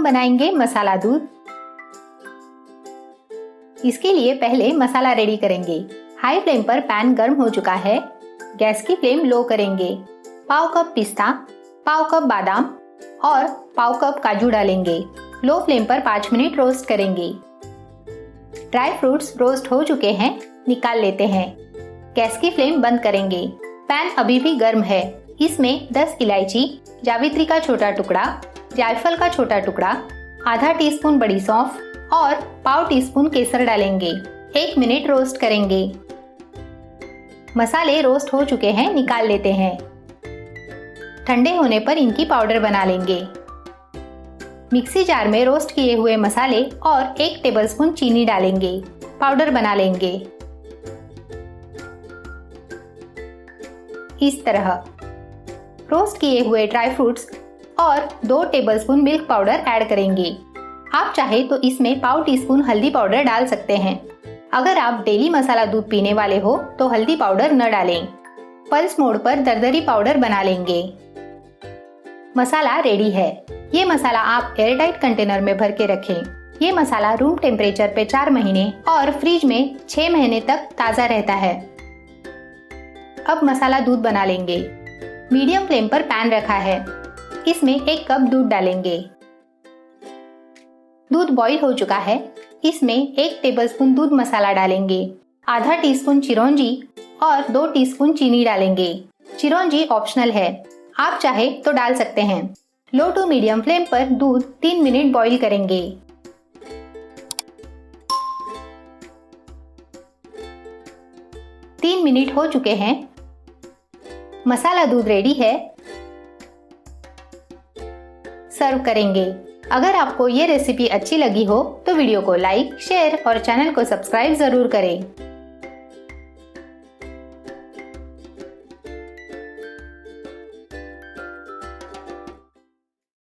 बनाएंगे मसाला दूध। इसके लिए पहले मसाला रेडी करेंगे। हाई फ्लेम पर पैन गर्म हो चुका है। गैस की फ्लेम लो करेंगे। पाव कप पिस्ता, पाव कप बादाम और पाव कप काजू डालेंगे। लो फ्लेम पर 5 मिनट रोस्ट करेंगे। ड्राई फ्रूट्स रोस्ट हो चुके हैं, निकाल लेते हैं। गैस की फ्लेम बंद करेंगे। पैन अभी भी गर्म है। इसमें 10 इलायची, जावित्री का छोटा टुकड़ा, जायफल का छोटा टुकड़ा, आधा टीस्पून बड़ी सौंफ और पाव टीस्पून केसर डालेंगे। 1 मिनट रोस्ट करेंगे। मसाले रोस्ट हो चुके हैं, निकाल लेते हैं। ठंडे होने पर इनकी पाउडर बना लेंगे। मिक्सी जार में रोस्ट किए हुए मसाले और 1 टेबलस्पून चीनी डालेंगे। पाउडर बना लेंगे। इस तरह रोस्ट किए हुए ड्राई फ्रूट्स और 2 टेबलस्पून मिल्क पाउडर ऐड करेंगे। आप चाहे तो इसमें पाव टीस्पून हल्दी पाउडर डाल सकते हैं। अगर आप डेली मसाला दूध पीने वाले हो तो हल्दी पाउडर न डालें। पल्स मोड पर दरदरी पाउडर बना लेंगे। मसाला रेडी है। ये मसाला आप एयरटाइट कंटेनर में भर के रखें। ये मसाला रूम टेम्परेचर पे 4 महीने और फ्रिज में 6 महीने तक ताज़ा रहता है। अब मसाला दूध बना लेंगे। मीडियम फ्लेम पर पैन रखा है। इसमें 1 कप दूध डालेंगे। दूध बॉईल हो चुका है। इसमें 1 टेबलस्पून दूध मसाला डालेंगे। आधा टीस्पून चिरौंजी और 2 टीस्पून चीनी डालेंगे। चिरौंजी ऑप्शनल है, आप चाहे तो डाल सकते हैं। लो टू मीडियम फ्लेम पर दूध 3 मिनट बॉईल करेंगे। तीन मिनट हो चुके हैं। मसाला दूध रेडी है। सर्व करेंगे। अगर आपको ये रेसिपी अच्छी लगी हो तो वीडियो को लाइक, शेयर और चैनल को सब्सक्राइब जरूर करें।